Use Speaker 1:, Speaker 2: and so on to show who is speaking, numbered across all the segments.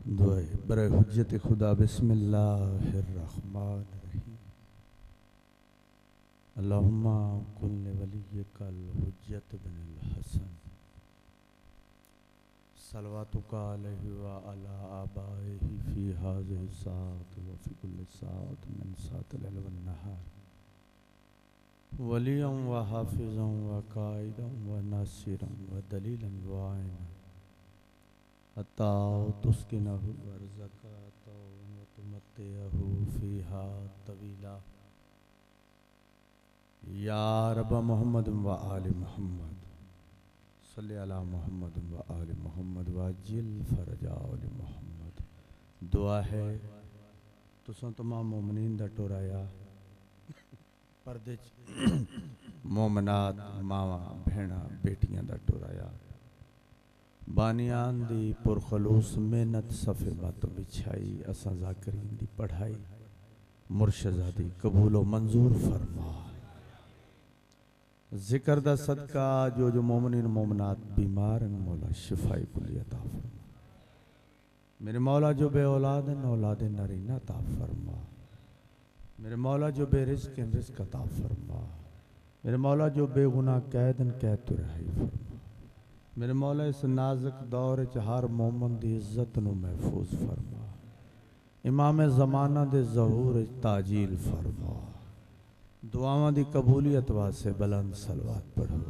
Speaker 1: दुआए बरे हुज्जत खुदा बिस्मिल्लाहिर्रहमानिर्रहीम। अल्लाहुम्मा कुल्ल वलिय्यकल हुज्जत बिनिल हसन सलवातुका अलैहि व अला आबाइहि फी हाज़िहि साअत व फी कुल्लि साअत मिन साअतिल लैल वन नहार वलिय्यन व हाफ़िज़न व काइदन व नासिरन व दलीलन व आइना हत्ता तुस्किनहु वर्ज़क़ता व तुमत्तिअहु फ़ीहा तवीला। या रब मोहम्मद व आलि मोहम्मद सल्लि अला मोहम्मद व आलि मोहम्मद वाजिल फ़रजा आलि मोहम्मद। दुआ है तुसां तमाम मोमिनीन दा टोराया परदे च मोमनात मावा भेणा बेटियां दा टोराया बानियान दी पुरखलूस मेहनत सफ़े मत बिछाई असां ज़ाकरीन दी पढ़ाई मुर्शदा दी कबूलो मंजूर फरमा। जिक्र दा सदका जो मोमिनीन मोमनात बीमार हैं मौला शिफाई कुली अता फरमा। मेरे मौला जो बे औलाद हैं औलाद नरीना अता फरमा। मेरे मौला जो बेरिज़्क़ हैं रिज़्क़ अता फरमा। मेरे मौला जो बेगुनाह कैद हैं कैद तो रिहाई फरमा। मेरे मौला इस नाजुक दौर च हर मोमन दी इज्जत नू महफूज फरमा। इमाम ज़माना दे ज़हूर ताजील फरमा। दुआवां दी कबूलियत वास्ते बुलंद सलवात पढ़ो।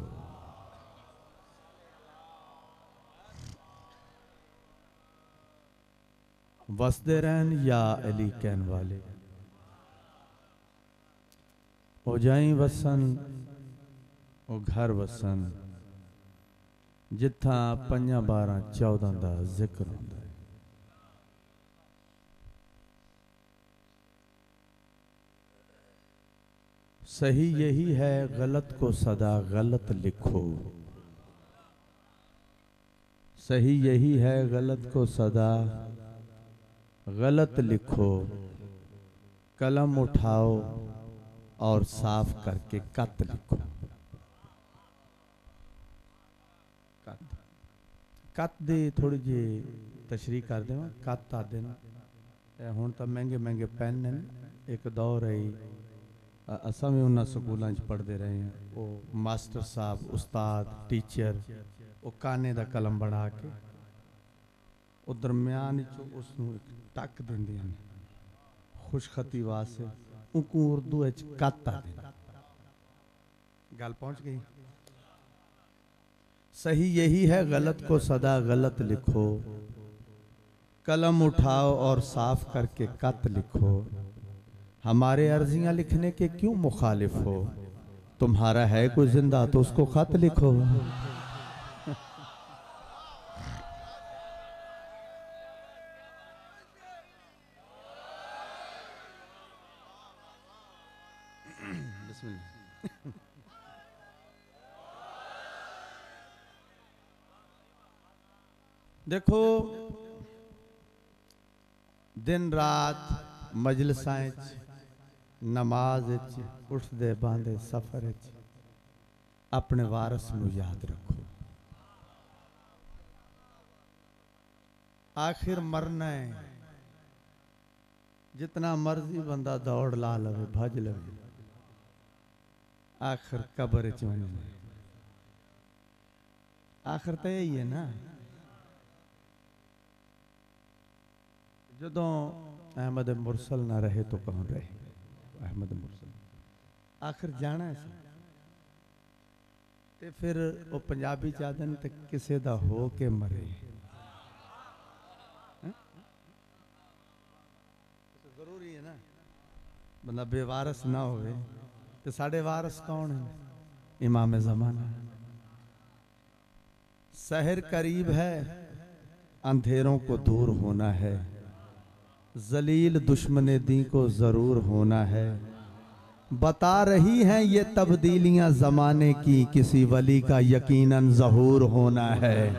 Speaker 1: वसदे रहन या अली कहन वाले ओ जाई वसन ओ घर वसन जिथा 5 12 14 का जिक्र होता है। सही यही है गलत को सदा गलत लिखो। सही यही है गलत को सदा गलत लिखो। कलम उठाओ और साफ करके कत लिखो। कत दी थोड़ी जी तशरी कर देव। कत आते हुण तो महंगे महंगे पेन हैं। एक दौर है असा भी उन्होंने स्कूलों पढ़ते रहे हैं। वो मास्टर साहब उस्ताद टीचर वो काने का कलम बना के वो दरम्यान उसनू टक देंगे खुशखती वास्ते उनको उर्दू कत आते। गल पहुंच गई। सही यही है गलत को सदा गलत लिखो। कलम उठाओ और साफ करके कत लिखो। हमारे अर्जियां लिखने के क्यों मुखालिफ हो। तुम्हारा है कोई जिंदा तो उसको खत लिखो। देखो दिन रात मजलिसां नमाज उठते बहते सफर अपने वारस नू याद रखो। आखिर मरना है। जितना मर्जी बंदा दौड़ ला लवे भज लवे आखिर कब्र च आखिर तो यही है ना। जदों अहमद मुरसल ना रहे तो कौन रहे। अहमद मुरसल आखिर जाना है ते फिर वो पंजाबी चाहते हैं किसी दा हो के मरे। जरूरी है ना बंदा बेवारस ना होवे तो साढ़े वारस कौन है। इमाम ज़माना। सहर करीब है अंधेरों को दूर होना है। जलील दुश्मने दी को जरूर होना है। बता रही हैं ये तब्दीलियां जमाने की किसी वली का यकीनन ज़हूर होना है।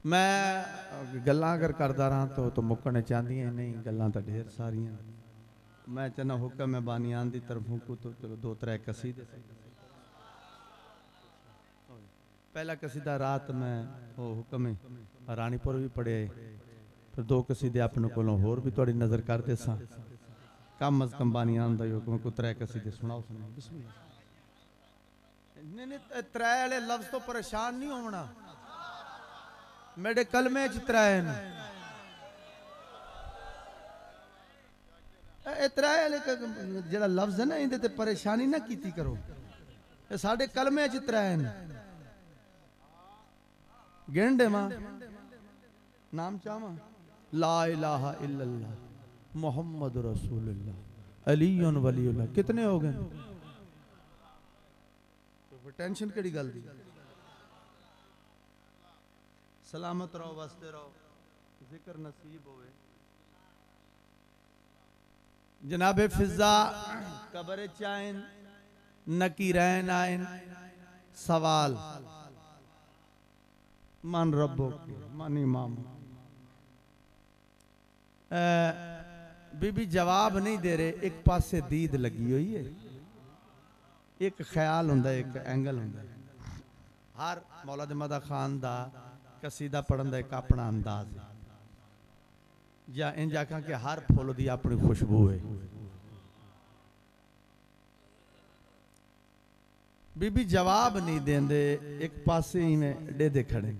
Speaker 1: मैं गल्लां अगर करता रहा तो मुक्कने चाहती नहीं। गल्लां तो ढेर सारियां मैं चना हुक्म है बानियान दी तरफों को तो चलो दो त्रै कसीदे। पहला कसीदा रात में वो हुक्म है रानीपुर भी पढ़े, फिर दो कसीदे अपने कोलों होर भी थोड़ी नज़र करते सा। कम अज कम बानियान दा हुक्म को त्रै कसीदे सुनाओ सुनाओ बिस्मिल्लाह। नहीं त्रै वाले लफ्ज तो परेशान नहीं होना, मेरे कलमे च त्रै न। त्रै वाले जेड़ा लफ्ज है ना इहदे ते परेशानी ना कीती करो, ये साडे कलमे च त्रै न। गिन दे मां नाम चावा ला इलाहा इल्लल्लाह मोहम्मद रसूलुल्लाह अलीयुन वलीउल्लाह। कितने हो गए? तो टेंशन केड़ी गल दी? सलामत रहो वसते रहो जिक्र नसीब होवे। जनाबे फिजा कब्र चाइन नकीरैन आइन सवाल मन रब्बो मन इमाम। बीबी जवाब नहीं दे रहे, एक पासे दीद लगी हुई है, एक ख्याल हुंदा एक एंगल हुंदा। हर मौला मदा खान दा कसीदा पढ़न दा एक अपना अंदाज है, या इंज आखा कि हर फुल दी अपनी खुशबू है। बीबी जवाब नहीं देंदे, एक पासे ही में डेदे खड़े,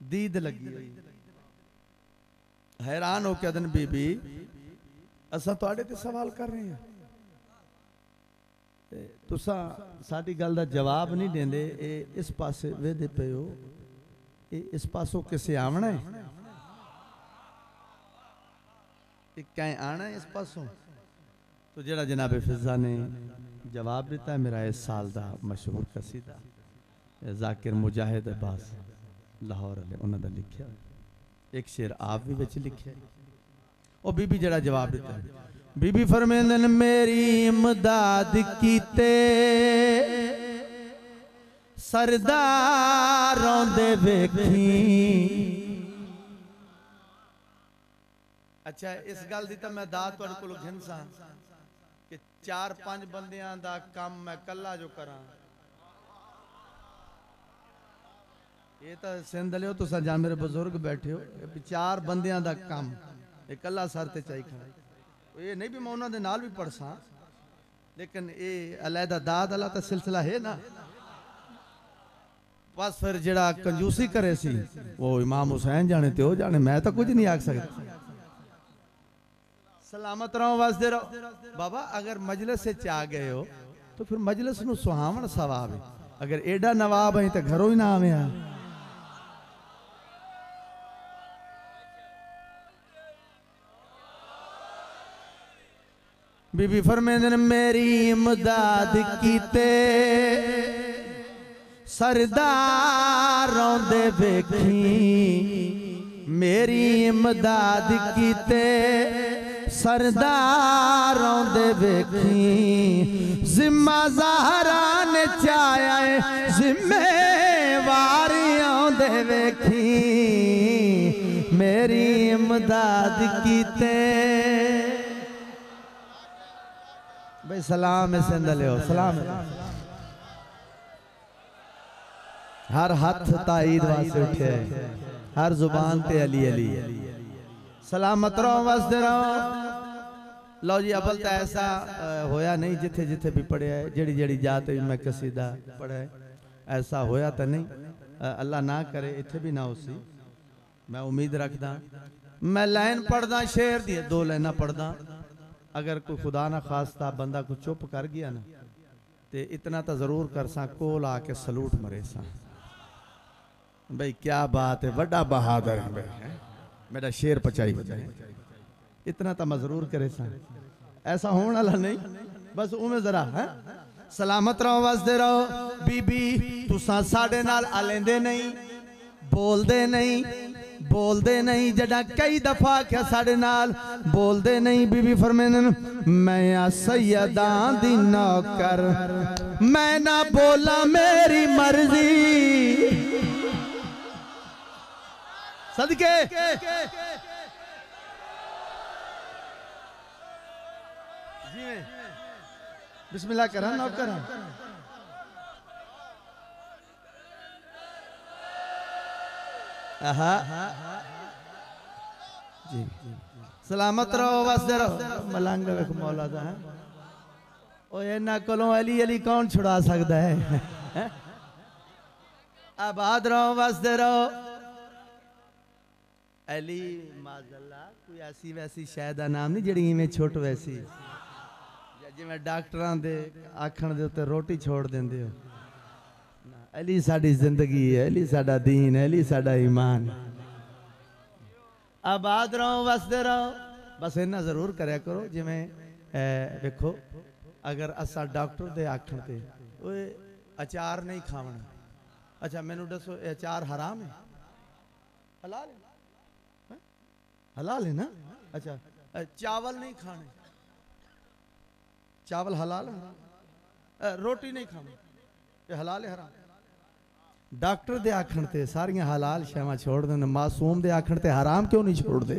Speaker 1: दीद लगी हुई। हैरान हो के दिन बीबी असा तुहाडे ते सवाल कर रहे हैं, तुसा साडी गल दा जवाब नहीं देंदे। इस पासे वेदे पे हो, इस पासों किसे आवना है, कहीं आना है इस पासों। तो जरा जनाब फिजा ने जवाब दिता है, मेरा इस साल का मशहूर कसीदा जाकिर मुजाहिद अब्बास लाहौर वाले उन्होंने लिखा, एक शेर आप भी बच लिखे। और बीबी जरा जवाब दिता है, बीबी फरमेंदन मेरी इमदाद कीते सरदारों दे वेखी। अच्छा इस गल दी तो मैं दात तुहाडे कोलों घिनसा कि 4-5 बंदियां दा काम मैं कल्ला जो करा। ये तो सिंध लियो तुसा जान मेरे बुजुर्ग बैठे हो, 4 बंदियां दा काम ये कल्ला सर ते चाही खड़ा। ये नहीं भी मैं उन्होंने नाल भी पढ़सा, लेकिन ये अलहदा दाद वाला तो सिलसिला है ना। बस फिर जड़ा कंजूसी करे सी वो इमाम हुसैन जाने ते हो जाने, मैं तो कुछ नहीं आख सकता। सलामत रहो वसदे रहो बाबा। अगर मजलिस से आ गए हो तो फिर मजलिस नूं सुहावण सवाब है। अगर एडा नवाब है तो घरों ही ना आवे। बीबी फरमेंदन मेरी इमदाद कीते सरदारों दे वेखी। मेरी इमदाद कीते सरदारों दे वेखी। जिम्मा ज़हरा ने चाया जिम्मेवारियों दे वेखी। मेरी इमदाद कीते। भाई सलाम सिंध लियो सलाम। हर हाथ ताईद वास्ते उठे, हर जुबान पे अली अली। सलामत रहो वसदे रहो। लो जी अबल तो ऐसा होया नहीं जिथे जिथे भी पढ़िया है, जड़ी जड़ी जात मैं कसीदा पढ़ा है ऐसा होया तो नहीं। अल्लाह ना करे इथे भी ना उसी। मैं उम्मीद रखदा मैं लाइन पढ़दा शेर दी 2 लाइना पढ़दा। अगर कोई खुदा ना खास्ता बंदा को चुप कर गया ना ते इतना तो जरूर कर सा कोल आके सलूट मरे सा। भाई क्या बात है, बड़ा बहादुर है मेरा शेर पचाई बजाई। इतना तो मैं जरूर करे सा, ऐसा होने वाला नहीं। बस उमें जरा है सलामत रहो वसदे रहो। बीबी तुसा साडे नाल आलेंदे नहीं, बोलदे नहीं, बोलदे नहीं। जड़ा कई दफा क्या साडे नाल बोलदे नहीं। बीबी फरमेंदन मैं आ सैयदां दी नौकर, मैं ना बोला मेरी मर्जी। सदके बिस्मिल्लाह करा ना करा जी सलामत रहो वसदे रहो मलंग वेख मौला दा है ओ इन्हां कोलों अली अली कौन छुड़ा सकता है आबाद रहो वसदे रहो अली माज़ल्ला कोई ऐसी वैसी शायद का नाम नहीं जी इवें छुट वैसी जिवें डॉक्टरां दे आखण दे उत्ते रोटी छोड़ देंदे हो अली साडी जिंदगी है अली साडा दीन है अली साडा ईमान आबाद रहो वसदे रहो बस इन्ना जरूर करया करो जिवें वेखो अगर असा डॉक्टर दे आखण ते ओए अचार नहीं खावना अच्छा मैनू दसो अचार हराम है हलाल है हलाल है ना अच्छा चावल नहीं खाने चावल हलाल है रोटी नहीं खानी ये हलाल है हराम डॉक्टर दे आखण ते सारियां हलाल शैवां छोड़ देन मासूम दे आखण ते हराम क्यों नहीं छोड़ दे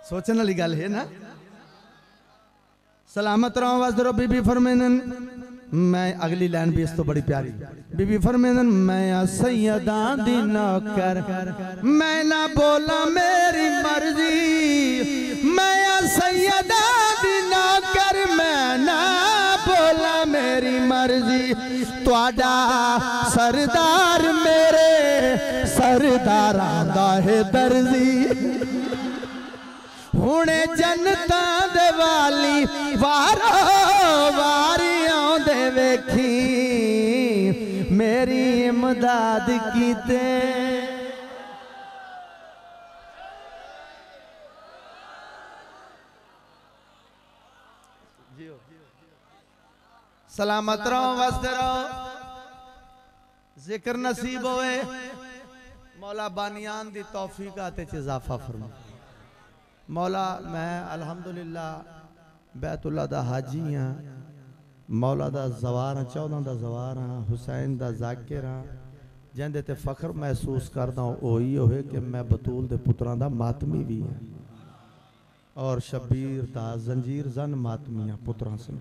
Speaker 1: सोचने वाली गल है ना सलामत रहो वसदरो बीबी फरमेनन मैं अगली लाइन भी इस तो बड़ी प्यारी बीबी फरमेनन मैं सैयदा दी नौकर मैं ना बोला मेरी मर्जी मैं सैयदा दी नौकर मैं ना बोला मेरी मर्जी तुहाडा सरदार मेरे सरदारां दा है दर्जी हुणे जनता दे वाली वारो वारी आंदे वेखी मेरी इमदाद कीते सलामत रहो वसदे रहो जिक्र नसीब होए मौला बानियान दी तौफीक आते च इजाफा फरमा मौला मैं अल्हम्दुलिल्लाह बैतुल्ला दा हाजी हाँ मौला दा जवार हाँ 14 दा जवार हाँ हुसैन दा जाकिर हाँ जिंदे ते फख्र महसूस करदा ओही होए कि मैं बतूल दे पुत्रां दा मातमी भी हाँ और शबीर दा जंजीर जन मातमी हाँ पुत्रां से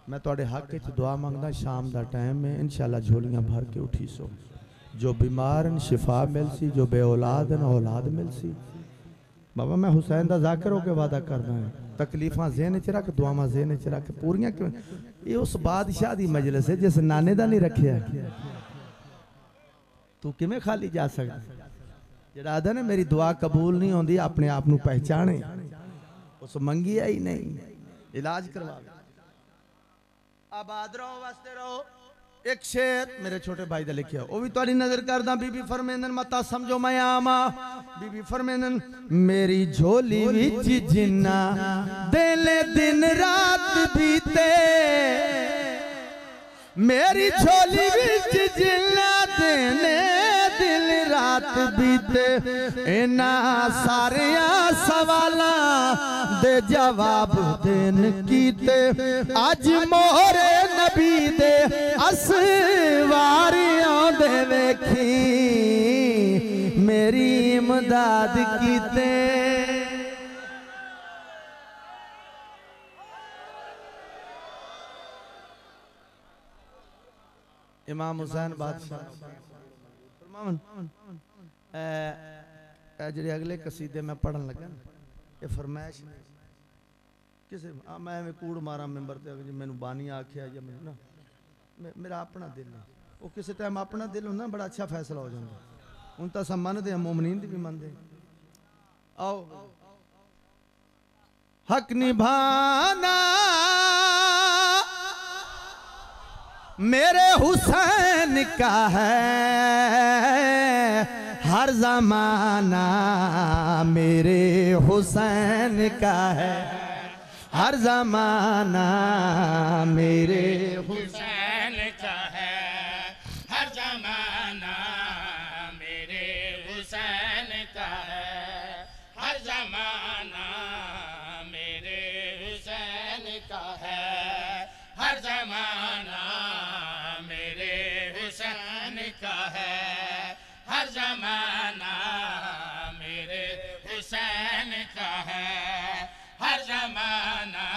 Speaker 1: मैं तुहाडे हक च दुआ मंगदा शाम दा टाइम है इंशाअल्लाह झोलियां भर के उठी सो जो बीमार शिफा मिलसी जो बे औलाद औलाद मिलसी बाबा मैं हुसैन दा जाकिर होके वादा करदा है तकलीफां ज़हन च रख दुआवां ज़हन च रख पूरियां क्यों ये उस बादशाह दी मजलिस है जिस नाने दा नहीं रखिया तू किवें खाली जा सकदा जेड़ा आदा ने मेरी दुआ कबूल नहीं होंदी अपने आप नू पहचाने उस मंगिया ही नहीं इलाज करवावे आबाद रहो वसदे रहो एक शेर मेरे छोटे भाई दा लिखिया वो भी तुहाडी नजर करदा बीबी फरमेंदन मता समझो मैं आमा बीबी फरमेंदन मेरी झोली विच जिन्ना दिले दिन रात बीते मेरी झोली विच जिन्ना दिने दिन रात बीते इना सारिया सवालां दे जवाब देन कीते अज मोहरे नबी दे असवारियां दे वेखी मेरी इमदाद कीते इमाम हुसैन बादशाह जे अगले कसीदे मैं पढ़न लगा ये फरमाइश किसे मैं कूड़ मारा मेंबर ते मैनू बानी आख्या या मैं ना मेरा अपना दिल है वो किसी टाइम अपना दिल होना बड़ा अच्छा फैसला हो जाता हूँ तो अस मनते हैं मोमनीन भी मनते आओ हक निभाना मेरे हुसैन का है हर जमाना मेरे हुसैन का है हर जमाना मेरे
Speaker 2: हुसैन का है हर जमाना मेरे हुसैन का है हर जमाना मेरे हुसैन का है हर जमाना मेरे हुसैन का है, हर जमाना मेरे हुसैन का है, हर जमाना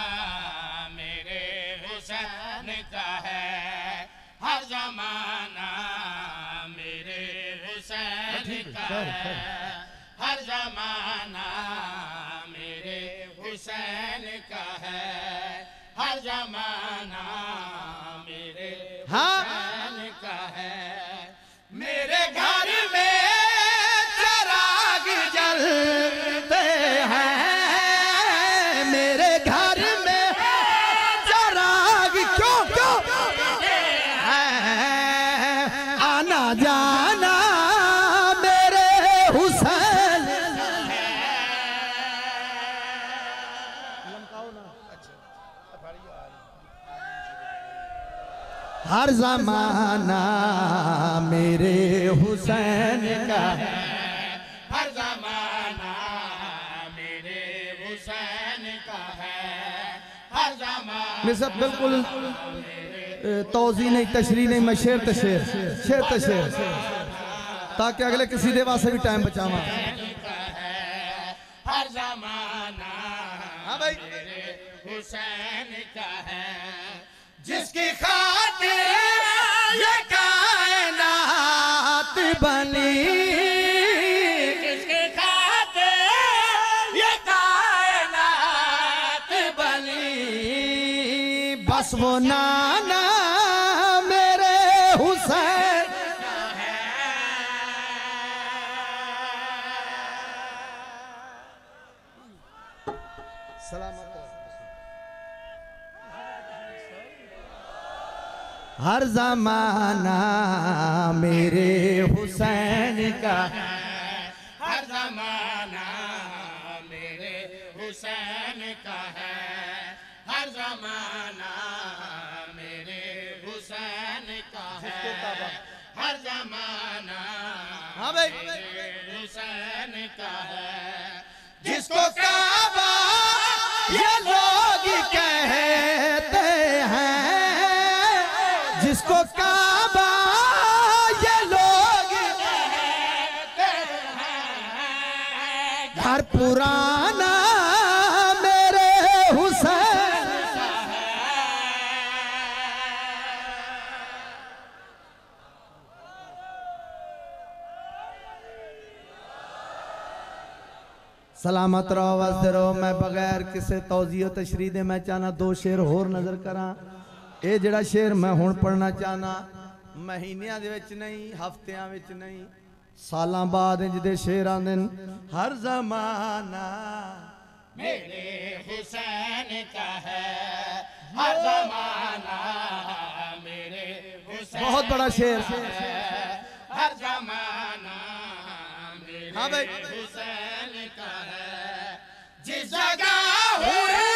Speaker 2: मेरे हुसैन का है, हर जमाना मेरे हुसैन का है, हर जमाना मेरे हुसैन का है, हर जमाना मेरे हुसैन का है। मेरे घर में चिराग जलते हैं,
Speaker 1: मेरे घर में चिराग क्यों क्यों है, आना जाना मेरे हुसैन है। हर जमाना मेरे हुसैन का है,
Speaker 2: हर जमाना मेरे हुसैन का है, हर जमाना
Speaker 1: मैं सब बिल्कुल तौज़ी नहीं, तशरीह नहीं, मैं शेर तो शेर, शेर तो शेर, ताकि अगले किसी दे वास्ते भी टाइम बचावा।
Speaker 2: हर जमाना
Speaker 1: हाँ भाई,
Speaker 2: मेरे हुसैन का है, जिसकी खातिर ये कायनात
Speaker 1: बनी,
Speaker 2: जिसकी खातिर ये कायनात
Speaker 1: बनी, बस वो नाना मेरे हुसैन
Speaker 2: है।
Speaker 1: सलामत हर जमाना मेरे हुसैन का है,
Speaker 2: हर जमाना मेरे हुसैन का है, हर जमाना मेरे हुसैन का है, हर जमाना
Speaker 1: हाँ भाई,
Speaker 2: मेरे हुसैन का है,
Speaker 1: जिसको काबा ये लोग कहते हैं, जिसको काबा ये लोग
Speaker 2: कहते हैं,
Speaker 1: घर पुराना मेरे हुसैन सलामत रहो, वसदे रहो। मैं बगैर किसी तौज़ीह तशरीह दे मैं चाहना दो शेर होर नजर करा। ये जड़ा शेर मैं हुण पढ़ना चाहना महीनियां दे विच नहीं, हफ्तियां विच नहीं, सालां बाद जिहदे शेर आंदे न। हर जमाना
Speaker 2: मेरे हुसैन का है, हर जमाना मेरे हुसैन
Speaker 1: बहुत बड़ा शेर,
Speaker 2: हर जमाना मेरे
Speaker 1: हाँ भाई,
Speaker 2: हुसैन का है, जिस जगह हुए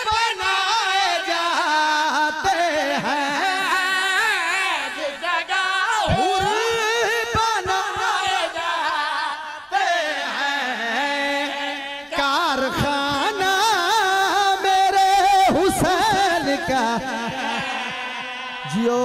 Speaker 2: बनाए
Speaker 1: जाते हैं,
Speaker 2: जिस जगह
Speaker 1: हुए
Speaker 2: बनाए जाते
Speaker 1: हैं, कारखाना मेरे हुसैन का जियो।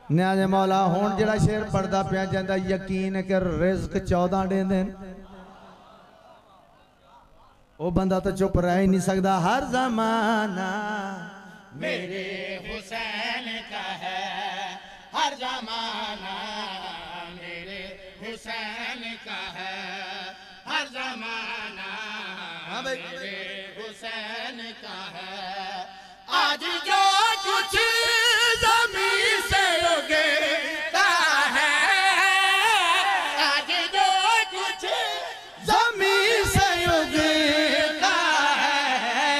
Speaker 1: न्याज़े मौला हुण जिहड़ा शेर पढ़दा पिया जांदा, यकीन है कि रिज़्क 14 देंदे वो बंदा तो चुप रह ही नहीं सकता। हर जमाना
Speaker 2: मेरे हुसैन का है, हर जमाना मेरे हुसैन का है, हर जमाना मेरे हुसैन का है। आज जो कुछ ज़मीन से उगता है, आज जो कुछ
Speaker 1: ज़मीन से उगता है,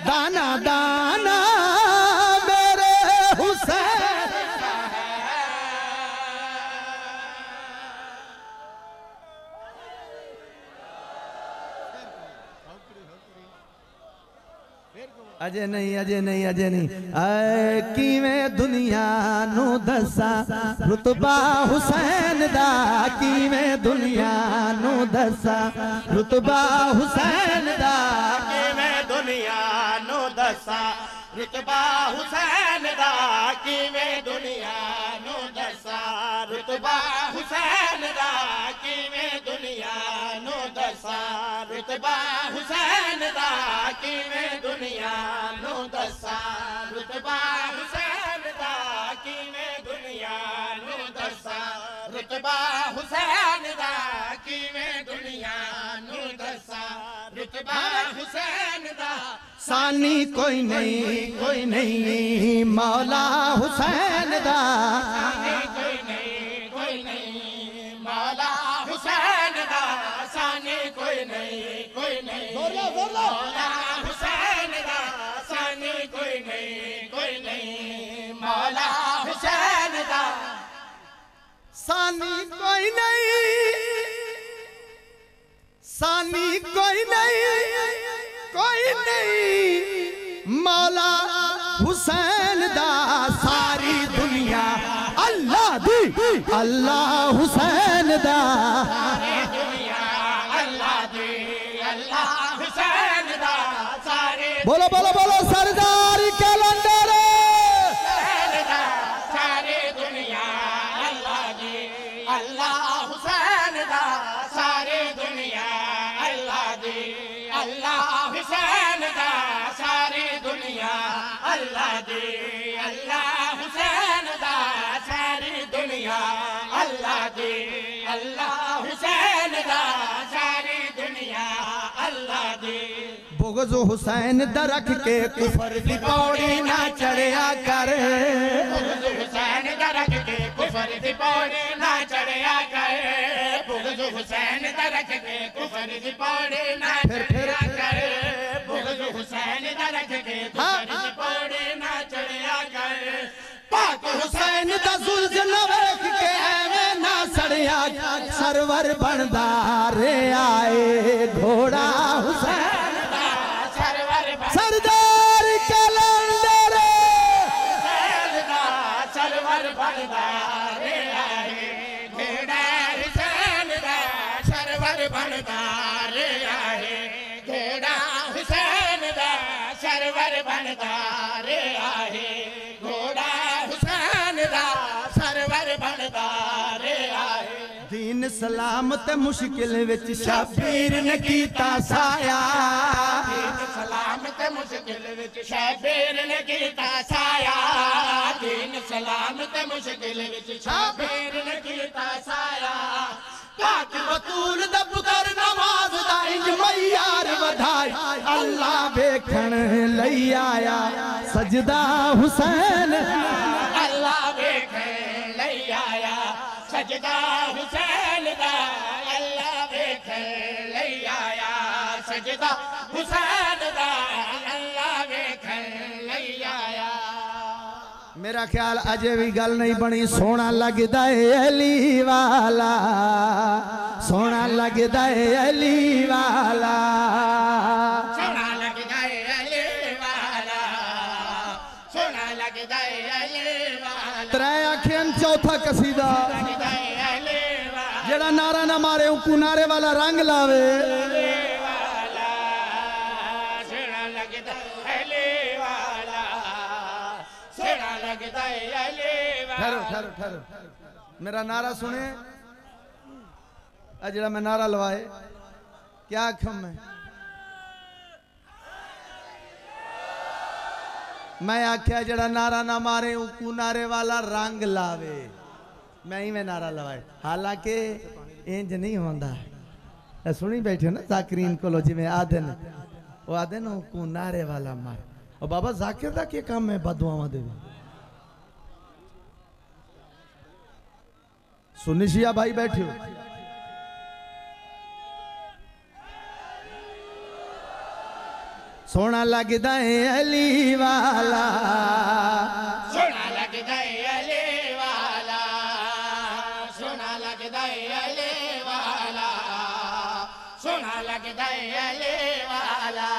Speaker 1: दाना दाना मेरे हुसैन का है। अजे नहीं अजे नहीं अजे नहीं ऐ किवें दुनिया नू दसा रुतबा हुसैन दा किवें दुनिया नू दसा रुतबा हुसैन दा
Speaker 2: किवें दुनिया नू दसा रुतबा हुसैन दा किवें दुनिया नू दसा रुतबा हुसैन दा किवें दुनिया नू दसा रुतबा हुसैन दा किवें दुनिया नू दसा रुतबा हुसैन दा किवें दुनिया नू दसा रुतबा हुसैन दा किवें दुनिया नू दसा रुतबा हुसैन दा
Speaker 1: सानी कोई नहीं मौला हुसैन दा
Speaker 2: कोई नहीं मौला हुसैन दा सानी कोई नहीं मौला हुसैन दा सानी कोई नहीं मौला हुसैन दा
Speaker 1: सानी कोई नहीं मौला हुसैन दा सारी दुनिया अल्लाह दी अल्लाह हुसैन दा
Speaker 2: सारी दुनिया अल्लाह दी अल्लाह हुसैन दा सारी
Speaker 1: बोलो बोलो बोलो सरदार कैलेंडर
Speaker 2: सारी दुनिया अल्लाह दी अल्लाह हुसैन दा सारी दुनिया अल्लाह दी अल्लाह हुसैन दा सारी दुनिया अल्लाह दी अल्लाह हुसैन दा सारी दुनिया अल्लाह दी अल्लाह हुसैन दा सारी दुनिया अल्लाह दी
Speaker 1: बुग़्ज़ हुसैन दा रख के कुफर दी पौड़ी ना चढ़िया कर
Speaker 2: बुग़्ज़ हुसैन दा रख के कुफर दी पौड़ी ना चढ़िया कर बुग़्ज़ हुसैन दा रख के कुफर दी पौड़ी ना चढ़िया कर बुग़्ज़ हुसैन दा रख के कुफर दी पौड़ी ना चढ़िया कर पाक
Speaker 1: हुसैन दा जुल्ज़ न वेख के एवें ना सड़िया सरवर बनदा रे आए घोड़ा हुसैन
Speaker 2: दा सरवर
Speaker 1: सरदार कैलेंडर
Speaker 2: दा सरवर बनदा रे आए घोड़ा हुसैन दा सरवर बनदा रे आए घोड़ा हुसैन दा सरवर बनदा रे आए घोड़ा हुसैन दा सरवर बनदा रे आए
Speaker 1: दीन सलामत मुश्किल विच शबीर ने कीता साया
Speaker 2: दीन सलामत मुश्किल विच शबीर ने कीता साया दीन सलामत मुश्किल विच शबीर ने कीता साया
Speaker 1: पाक बतूल दा पुतर नमाज दा इंज मैयार वधाई अल्लाह वेखण लई आया सजदा हुसैन
Speaker 2: अल्लाह वेखे लई आया सजदा हुसैन दा अल्लाह वेखे लई आया सजदा हुसैन दा अल्लाह वेखे लई आया
Speaker 1: मेरा ख्याल अजे भी गल नहीं बनी सोना लगदा है अली वाला सोना लगदा है अली वाला
Speaker 2: सोना लगदा है अली वाला सोना लगदा है अली वाला
Speaker 1: त्रै आखियन चौथा कसीदा
Speaker 2: लगदा है अली वाला
Speaker 1: जेड़ा नारा ना मारे उकू नारे वाला रंग लावे
Speaker 2: वाला सोना लगदा है अली वाला सोना लगदा है अली
Speaker 1: ठहरो
Speaker 2: वाला
Speaker 1: ठहरो ठहरो मेरा नारा सुने अजड़ा मैं नारा लवाए क्या आखम मैं आख्या जड़ा नारा ना मारे उकू नारे वाला रंग लावे मैं ही में नारा लवाए हालांकि इंज नहीं होंदा सुनी बैठे ना जाकिरीन को जिमें आदन वो आदन उकू नारे वाला मार और बाबा जाकिर दा क्या काम है बदुआवां दे सुनिशिया भाई बैठे हो सोना लगदा है अली वाला
Speaker 2: सोना लगदा है अली वाला सोना लगदा है अली वाला सोना लगदा है अली वाला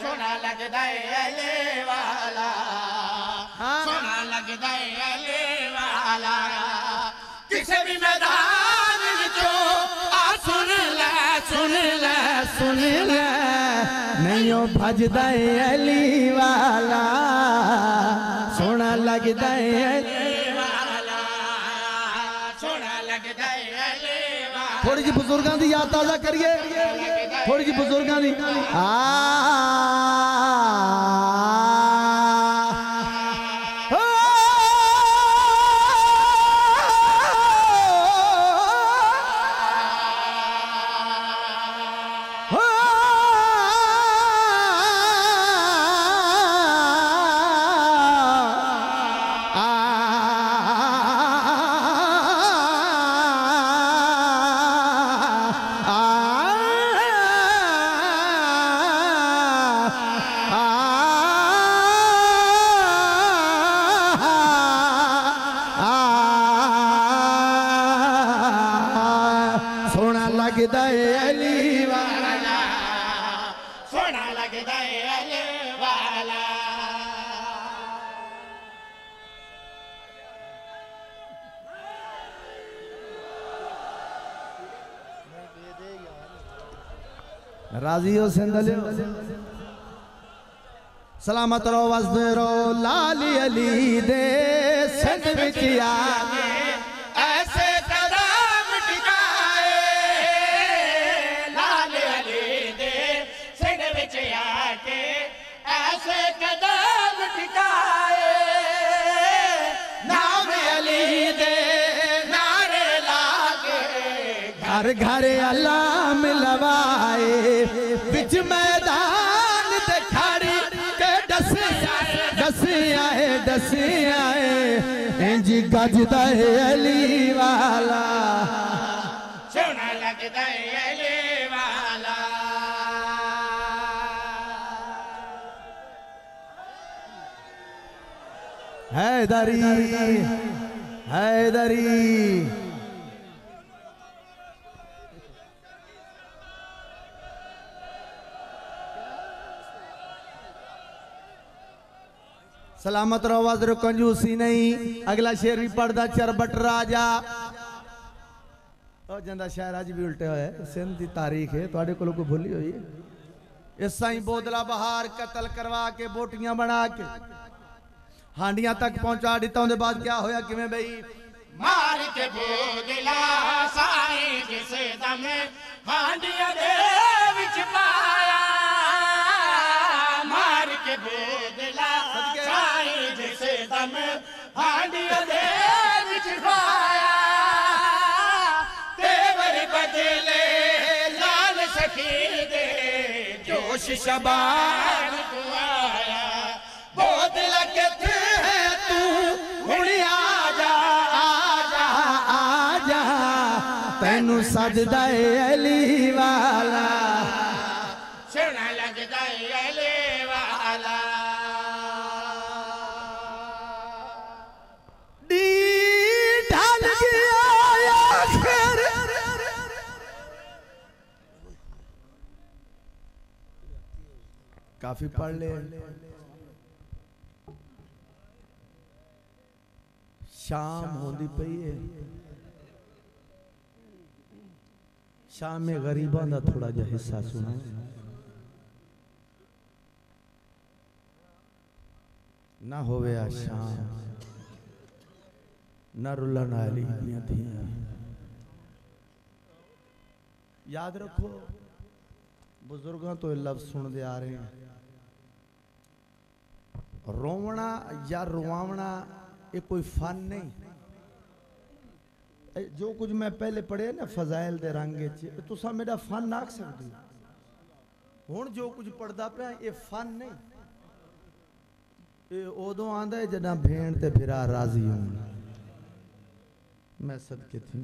Speaker 2: सोना लगदा है अले वाला सोना लगदा है अले वाला किसे भी मैदान विचों आ सुन ले सुन ले सुन ले
Speaker 1: नहीं भजदा है अली वाला सोना लगदा है अली
Speaker 2: वाला सोना लगदा है अले वाला
Speaker 1: थोड़ी जी बुजुर्गों की याद ताजा करिए थोड़ी जी बुजुर्गों की सोना लगदा है अली वाला
Speaker 2: सोना लगदा है अले वाला
Speaker 1: राजी हो सिंधलियो सलामत रो वसदे रो लाली अली दे सिंध विच आके
Speaker 2: ऐसे कदम टिकाए लाल अली दे सिंध विच आके ऐसे कदम टिकाए नाम अली दे नारे लाके
Speaker 1: घर घर अल्लाह मिलवाए बिच मैदान ते खड़ी के डसे आए इंज गजदा है अली वाला
Speaker 2: सोना लगदा है अली वाला
Speaker 1: हैदरी हैदरी सलामत रहो वज़्र कंजूसी नहीं अगला शेर भी पढ़दा चरबट राजा ओ जंदा शायर आज भी उल्टे होए सिंध की तारीख है ਤੁਹਾਡੇ ਕੋਲ ਕੋਈ भूली हुई है इस साई बोदला बहार कत्ल करवा के बोटियां बना के हांडियां तक पहुंचा दिता उनके बाद क्या होया किवें बई
Speaker 2: मार के बोदला साई जिसे दम हांडिया दे विच पाया मार के बोदला साई जिसे दम हांडिया दे विच पाया तेवर बदले लाल सखी दे जोश शबान को आया बोदला के थे तू हुणी
Speaker 1: आजा तैनू सजदा है अली वाला
Speaker 2: सोना लगदा है अली वाला
Speaker 1: डी ढल गया आखिर काफी पढ़ ले शाम होंदी पई है शाम में गरीबां दा थोड़ा जा हिस्सा सुना ना होवे आ शाम ना रुलन आली थी याद रखो बुजुर्गों तो लफ्ज सुनते आ रहे हैं रोवना या रुआवना ये कोई फन नहीं जो कुछ मैं पहले पढ़े ना फजाइल दे रंगे तुसा मेरा फन आख सकती हुण जो कुछ पढ़दा पे ये फन नहीं ये उदों आंदा है जदा भेण ते फिरा राजी हों मैं सदके थी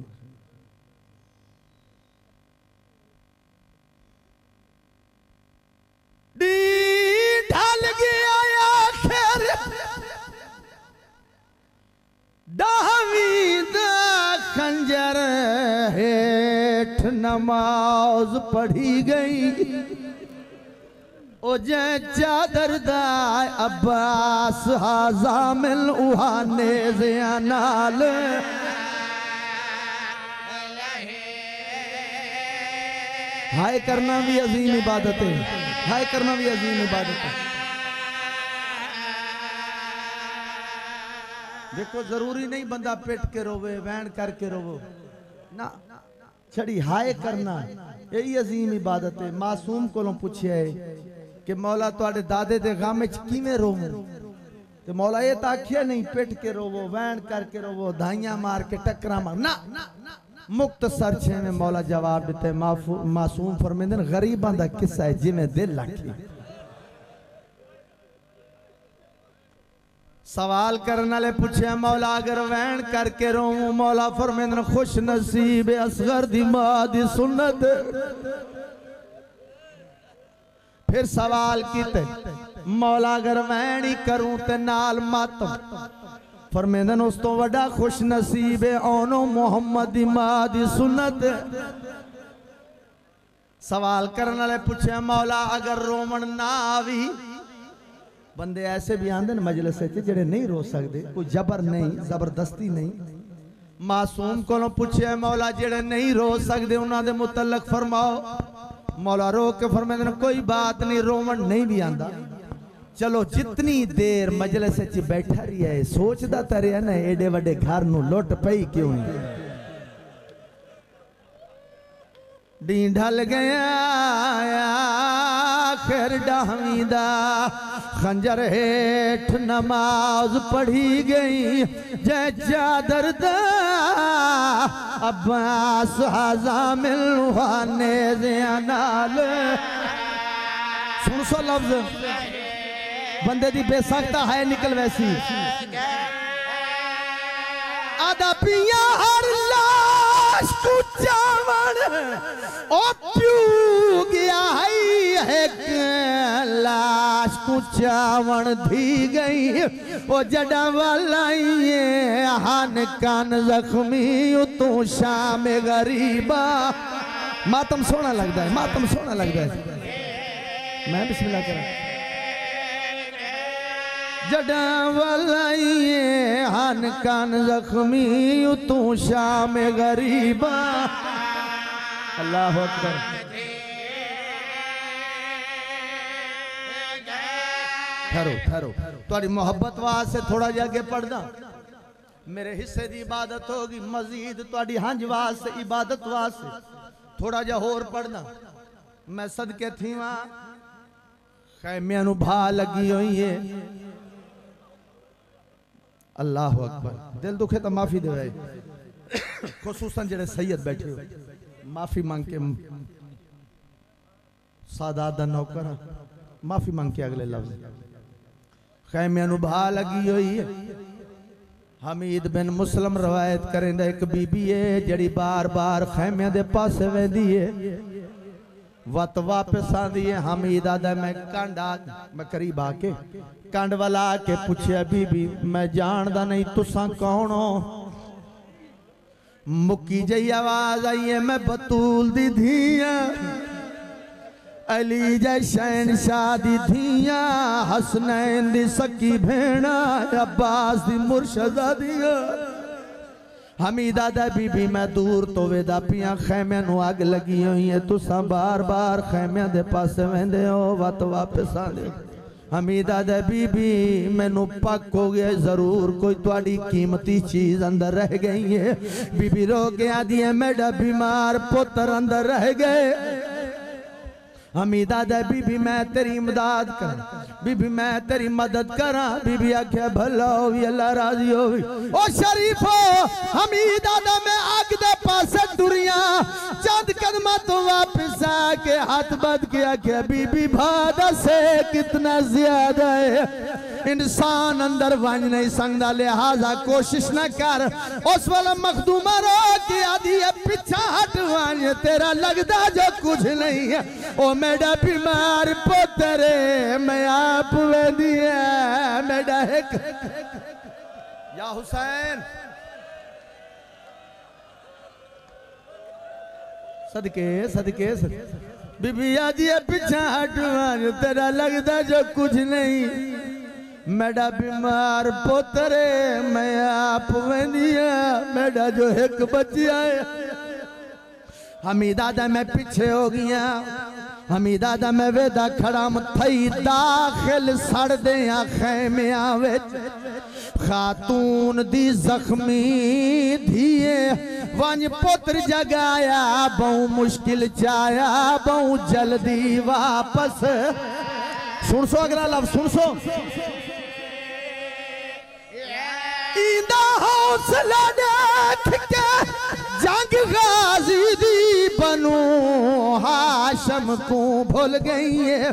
Speaker 1: डी ढल गया आखिर दावीद खंजर हेठ नमाज पढ़ी गई ओ जे चादर दा अब्बास हाजामिल उहाने जिया नाल हाय करना भी अजीम इबादत है, हाय करना भी अजीम इबादत है। देखो जरूरी नहीं बंदा पिट के रोवे वैन करके रोवो ना, छड़ी हाय करना यही अजीम इबादत है। मासूम कोलों पूछिया है कि मौला तुहाडे दादे दे गम च किवें रोवूं, ते मौला ये ताखिया नहीं पिट के रोवो वैन करके रोवो धाइयां मार के टकरा मार ना, मुख्तसर छे में मौला जवाब देते। मासूम फरमांदे ने गरीबां दा किस्सा है जिवें दिल लाखी। सवाल करने वाले पूछे मौला अगर वैन करके रोऊं, मौला फरमांदे ने खुश नसीब असगर दी मां दी सुन्नत। फिर सवाल कीते मौला अगर वैन ही करूं ते नाल मातम, फरमांदे ने उस तो वड्डा खुश नसीब है ओनो मोहम्मद दी मां दी सुन्नत। सवाल करने वाले पूछे मौला अगर रोमन ना आवी, बंदे ऐसे भी आंदे न मजलिस जेड़े नहीं रो सकते, कोई जबर नहीं जबरदस्ती नहीं। मासूम को पूछे मौला जेड़े नहीं रो सकते उन्हां दे मुतल्लक फरमाओ, मौला रो के फरमांदे ने कोई बात नहीं रोमन नहीं भी आंदा। चलो जितनी देर मजलिस बैठा रही है सोचदा तो रहा ना एडे वड्डे घर नूं लुट पई क्यों है। डी ढल गया आखिर डाहवी दा खंजर हेठ नमाज पढ़ी गई जै चादर दा अब्बास हाजामिल उहाने जिया नाल। सुन सो लफ्ज बंदे दी बेसख्ता है निकल वैसी। आदा पिया हर लाश को चावण ओ प्यू गया है एक लाश को चावण धी गई ओ जड़ा वाला ये हन कान जख्मी तू शाम गरीबा। मातम सोना लगता है, मातम सोना लगता है। मैं बिस्मिल्लाह करा जड़ा वाला ये हन कान जख्मी तू शाम गरीबा। अल्लाह अकबर। ठहरो ठहरो, तुम्हारी मोहब्बत वास्ते थोड़ा जा आगे पढ़ना, मेरे हिस्से की इबादत होगी मजीद तुम्हारी हंज वास्ते इबादत वास्ते थोड़ा जा होर पढ़ना। मैं सदके थी वहां खैमिया नूं भा लगी हुई है। अल्लाह अकबर। दिल दुखे तो माफी दे, खुसूसन जेड़े सैयद बैठे हो माफी मांग के, सादात दा नौकर माफी मांग के अगले लफ्ज। खैमिया नूं भा लगी हुई है। हमीद बिन मुसलम रवायत करेंदा एक बीबी है जड़ी बार बार खैमिया दे पासे वेंदी है, वत वापस आंदी है। हमीद आदा मैं कंड आ, मैं करीब आके कंड वाला आके पूछया बीबी मैं जानदा नहीं तुसा कौन हो। मुक्की जई आवाज आई है मैं बतूल दी धिया अली जै शहनशाह दी धिया हसनैन दी सकी भेणा अब्बास दी मुर्शदा दिया। हमीदा दा बीबी मैं दूर तो वेदा पिया खैमिया नूं अग लगी हुई है, तुसा बार बार खैमिया दे पासे वेंदे हो वत वापस आंदे। हमीदा दा बीबी मैनू पक हो गया जरूर कोई तुहाडी कीमती चीज अंदर रह गई है। बीबी रो के आदि है मेरा बीमार पुत्र अंदर रह गए। हमीदा दे बीबी मैं तेरी इमदाद कर, बीबी मैं तेरी मदद करा। बीबी आख्या भला हो भी अल्लाह राजी हो भी। ओ शरीफो हमीदा दा मैं आग दे पासे टुरिया चंद कदम तो वापस आके हाथ बद के आख्या बीबी भादा से कितना ज्यादा है इंसान अंदर वन नहीं सकता, लिहाजा कोशिश न कर। उस वाला मखदूमा रो के आदि पीछा हट वन तेरा लगता जो कुछ नहीं है। ओ मेरा बीमार पुत्र मैं आप वेंदी है मेरा एक या हुसैन सदके सदके बीबी आदि पीछा हटवान तेरा लगता जो कुछ नहीं मेरा बीमार पोतरे मैं आप वनिया मेरा जो एक बचिया है हमीदा दा मैं पीछे हो गया हमीदा दा मैं वेदा खड़ाम थई दाखिल सड़ दिया खैमिया विच खातून दी जख्मी धीए वंज पुत्र जगाया बहु मुश्किल चाया बहु जल्दी वापस सुन सो अगला लफ्ज़ सुन सो इंदा हौसला देख के जंग गाजी दी बनू हाशम को भूल गई है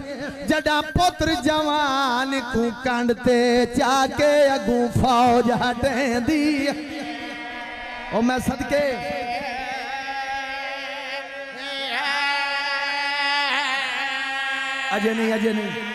Speaker 1: जड़ा पुत्र जवान को कंडते जाके अगू फौज हटे दी ओ मैं सदके अजय नहीं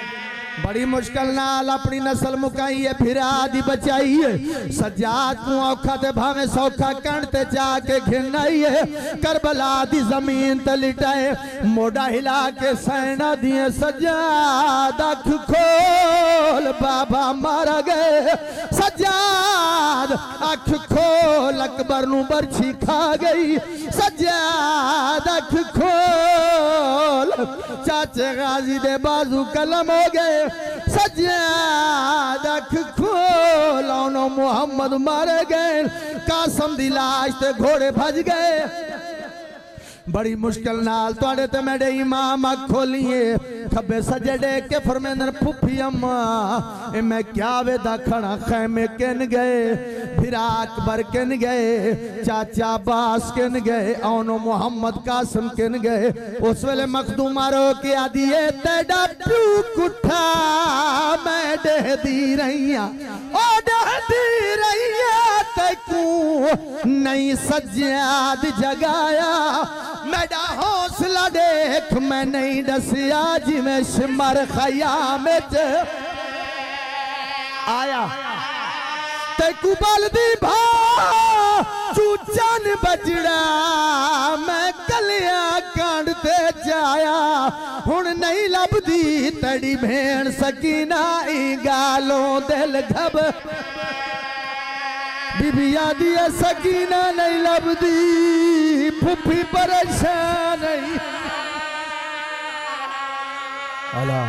Speaker 1: बड़ी मुश्किल नाल अपनी नस्ल मुकाई है फिर आदि बचाई है सज्जाद को औखा ते भावे सौखा कण ते जाके घिनाई है करबला दी जमीन ते लिटाए मोड़ा हिला के सैना दिए सज्जाद अख खोल बाबा मारा गए सज्जाद अख खोल अकबर नु बरछी खा गई सज्जाद अख खोल चाचे गाजी दे बाजू कलम हो गए सज्जाद अख खोल मोहम्मद मारे गए कासम दी लाश ते घोड़े भज गए बड़ी मुश्किल नाल तुहाडे ते मेरे इमाम अख खोलिए खब्बे सजड़े के फरमेंदर फुफी अम्मा ए मैं क्या वे दखना खैमे किन गए फिर अकबर किन गए चाचा अब्बास किन गए औनो मोहम्मद कासिम किन गए उस वेले मखदूम मारो के आदिए तेरा प्यू कुठा मैं दे दी रहिया ओ दे दी रहिया तैकू नहीं सज्जाद जगाया मेरा हौसला देख मैं नहीं दसिया जिमें शिमर खयाम आया तैकू बल दी भा चूचन बजड़ा मैं कलिया कांडते जाया हुण नहीं लभदी तड़ी भेण सकीना ई गालों दिल घब बीबी आदि सकीना नहीं लभदी फुफी परेशान नहीं अला